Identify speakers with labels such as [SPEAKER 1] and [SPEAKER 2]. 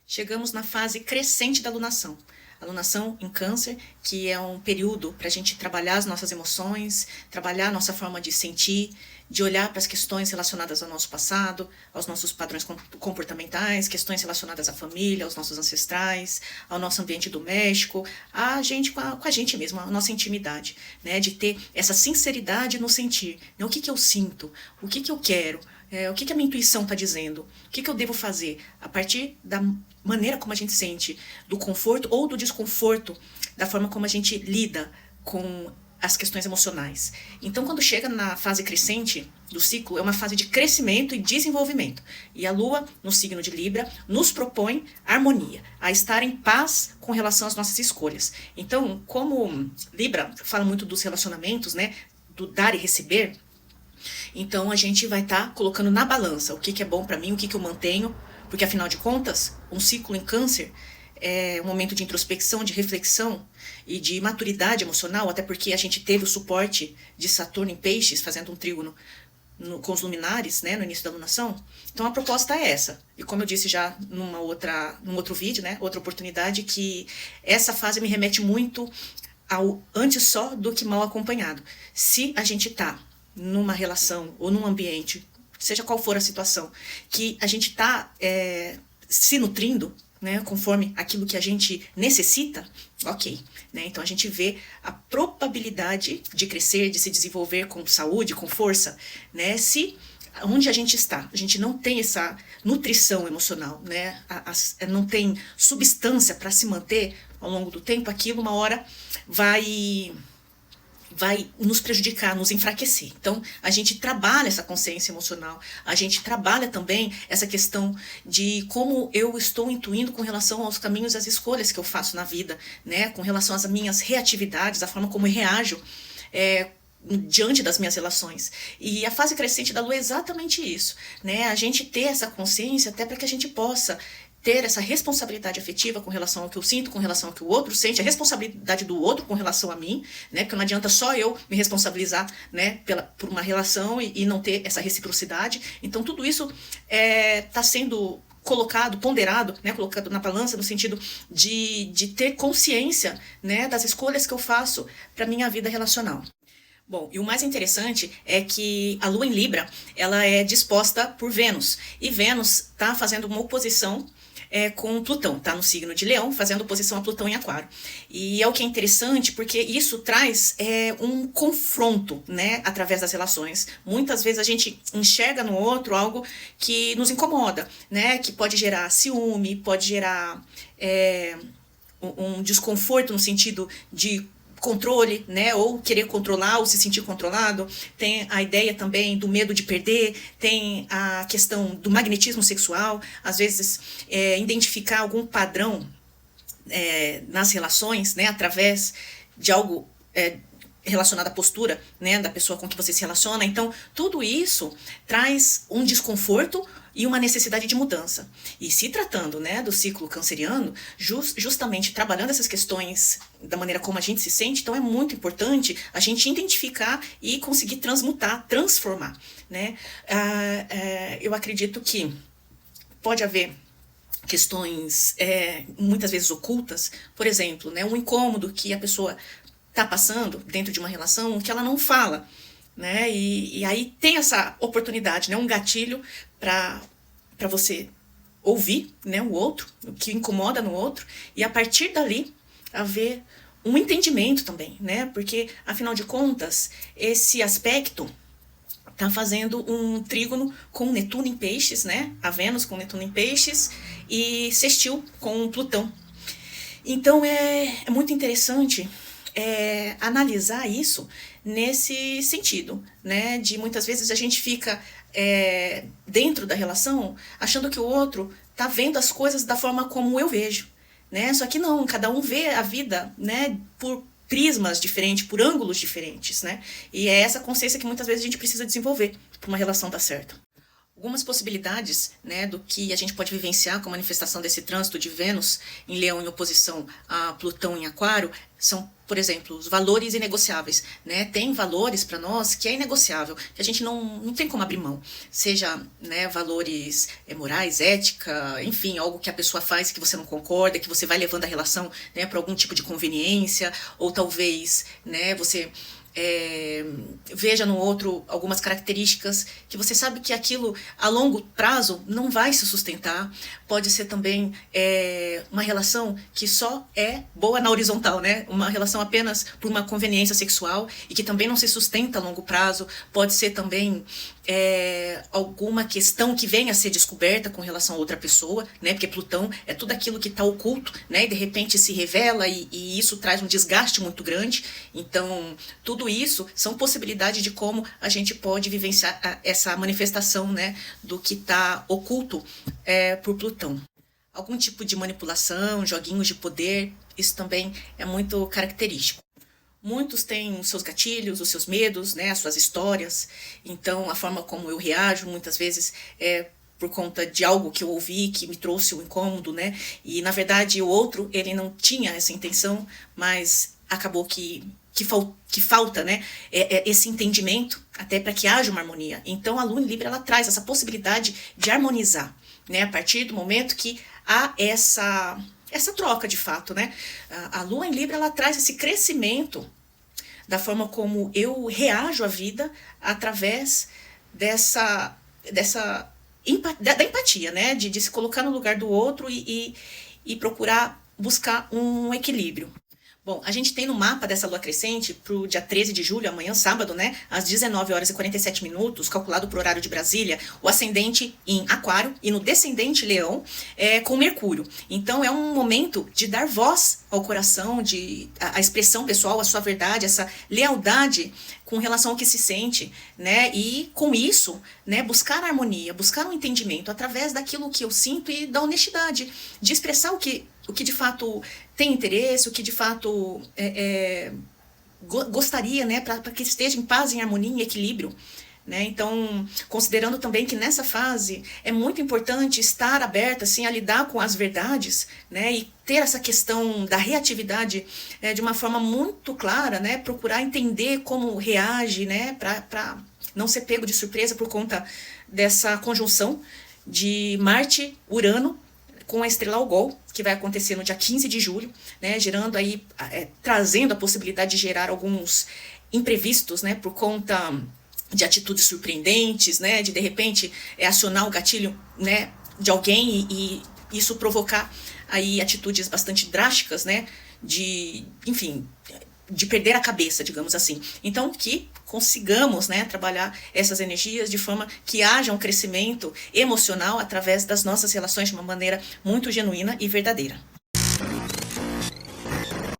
[SPEAKER 1] Chegamos na fase crescente da alunação. Alunação em câncer, que é um período para a gente trabalhar as nossas emoções, trabalhar a nossa forma de sentir, de olhar para as questões relacionadas ao nosso passado, aos nossos padrões comportamentais, questões relacionadas à família, aos nossos ancestrais, ao nosso ambiente doméstico, a gente com a gente mesmo, a nossa intimidade, né? De ter essa sinceridade no sentir, né? O que que eu sinto, o que que eu quero, o que que a minha intuição está dizendo, o que que eu devo fazer a partir da maneira como a gente sente, do conforto ou do desconforto, da forma como a gente lida com as questões emocionais. Então, quando chega na fase crescente do ciclo, é uma fase de crescimento e desenvolvimento. E a Lua, no signo de Libra, nos propõe harmonia, a estar em paz com relação às nossas escolhas. Então, como Libra fala muito dos relacionamentos, né, do dar e receber, então a gente vai estar colocando na balança o que que é bom para mim, o que que eu mantenho, porque afinal de contas, um ciclo em câncer é um momento de introspecção, de reflexão e de maturidade emocional, até porque a gente teve o suporte de Saturno em Peixes, fazendo um trígono com os luminares, né, no início da alunação. Então a proposta é essa. E como eu disse já num outro vídeo, né, outra oportunidade, que essa fase me remete muito ao antes só do que mal acompanhado. Se a gente está numa relação ou num ambiente, seja qual for a situação, que a gente está se nutrindo, né, conforme aquilo que a gente necessita, ok. Né, então a gente vê a probabilidade de crescer, de se desenvolver com saúde, com força, né, se onde a gente não tem essa nutrição emocional, né, não tem substância para se manter ao longo do tempo, aquilo uma hora vai nos prejudicar, nos enfraquecer. Então, a gente trabalha essa consciência emocional, a gente trabalha também essa questão de como eu estou intuindo com relação aos caminhos e às escolhas que eu faço na vida, né? Com relação às minhas reatividades, a forma como eu reajo diante das minhas relações. E a fase crescente da Lua é exatamente isso, né? A gente ter essa consciência até para que a gente possa ter essa responsabilidade afetiva com relação ao que eu sinto, com relação ao que o outro sente, a responsabilidade do outro com relação a mim, né? Porque não adianta só eu me responsabilizar, né, por uma relação e não ter essa reciprocidade. Então tudo isso está sendo colocado, ponderado, né, colocado na balança no sentido de ter consciência, né, das escolhas que eu faço para minha vida relacional. Bom, e o mais interessante é que a Lua em Libra, ela é disposta por Vênus, e Vênus está fazendo uma oposição com Plutão, tá no signo de Leão, fazendo oposição a Plutão em Aquário. E é o que é interessante, porque isso traz um confronto, né, através das relações. Muitas vezes a gente enxerga no outro algo que nos incomoda, né, que pode gerar ciúme, pode gerar um desconforto no sentido de controle, né, ou querer controlar ou se sentir controlado. Tem a ideia também do medo de perder, tem a questão do magnetismo sexual, às vezes identificar algum padrão nas relações, né, através de algo relacionado à postura, né, da pessoa com que você se relaciona. Então, tudo isso traz um desconforto e uma necessidade de mudança. E se tratando, né, do ciclo canceriano, justamente trabalhando essas questões da maneira como a gente se sente, então é muito importante a gente identificar e conseguir transmutar, transformar, né? Eu acredito que pode haver questões muitas vezes ocultas, por exemplo, né, um incômodo que a pessoa está passando dentro de uma relação que ela não fala, né? E aí tem essa oportunidade, né, um gatilho para você ouvir, né, o outro, o que incomoda no outro, e a partir dali haver um entendimento também, né? Porque afinal de contas, esse aspecto está fazendo um trígono com Netuno em Peixes, né? A Vênus com Netuno em Peixes e sextil com Plutão. Então é muito interessante analisar isso nesse sentido, né? De muitas vezes a gente fica dentro da relação achando que o outro tá vendo as coisas da forma como eu vejo, né? Só que não, cada um vê a vida, né, por prismas diferentes, por ângulos diferentes, né? E é essa consciência que muitas vezes a gente precisa desenvolver para uma relação dar certo. Algumas possibilidades, né, do que a gente pode vivenciar com a manifestação desse trânsito de Vênus em Leão em oposição a Plutão em Aquário são, por exemplo, os valores inegociáveis, né? Tem valores para nós que é inegociável, que a gente não tem como abrir mão, seja, né, valores morais, ética, enfim, algo que a pessoa faz que você não concorda, que você vai levando a relação, né, para algum tipo de conveniência, ou talvez, né, você veja no outro algumas características que você sabe que aquilo a longo prazo não vai se sustentar. Pode ser também uma relação que só é boa na horizontal, né? Uma relação apenas por uma conveniência sexual e que também não se sustenta a longo prazo. Pode ser também alguma questão que venha a ser descoberta com relação a outra pessoa, né? Porque Plutão é tudo aquilo que está oculto, né? E de repente se revela e isso traz um desgaste muito grande. Então, tudo isso são possibilidades de como a gente pode vivenciar essa manifestação, né, do que está oculto por Plutão. Algum tipo de manipulação, joguinhos de poder, isso também é muito característico. Muitos têm os seus gatilhos, os seus medos, né, as suas histórias. Então, a forma como eu reajo, muitas vezes, é por conta de algo que eu ouvi, que me trouxe um incômodo, né? E, na verdade, o outro, ele não tinha essa intenção, mas acabou que falta, né, esse entendimento, até para que haja uma harmonia. Então, a Lua em Libra, ela traz essa possibilidade de harmonizar, né, a partir do momento que há essa troca, de fato, né? A Lua em Libra, ela traz esse crescimento da forma como eu reajo à vida através da empatia, né? De se colocar no lugar do outro e procurar buscar um equilíbrio. Bom, a gente tem no mapa dessa lua crescente para o dia 13 de julho, amanhã sábado, né, às 19 horas e 47 minutos, calculado por horário de Brasília, o ascendente em Aquário e no descendente Leão com Mercúrio. Então é um momento de dar voz ao coração, a expressão pessoal, a sua verdade, essa lealdade com relação ao que se sente, né, e com isso, né, buscar a harmonia, buscar um entendimento através daquilo que eu sinto e da honestidade, de expressar o que de fato tem interesse, o que de fato gostaria, né, para que esteja em paz, em harmonia, em equilíbrio, né? Então, considerando também que nessa fase é muito importante estar aberta assim, a lidar com as verdades, né, e ter essa questão da reatividade de uma forma muito clara, né, procurar entender como reage, né, para não ser pego de surpresa por conta dessa conjunção de Marte-Urano com a estrela Algol, que vai acontecer no dia 15 de julho, né, gerando aí, trazendo a possibilidade de gerar alguns imprevistos, né, por conta de atitudes surpreendentes, né, de repente acionar o gatilho, né, de alguém e isso provocar aí atitudes bastante drásticas, né, enfim, de perder a cabeça, digamos assim. Então, que consigamos, né, trabalhar essas energias de forma que haja um crescimento emocional através das nossas relações de uma maneira muito genuína e verdadeira.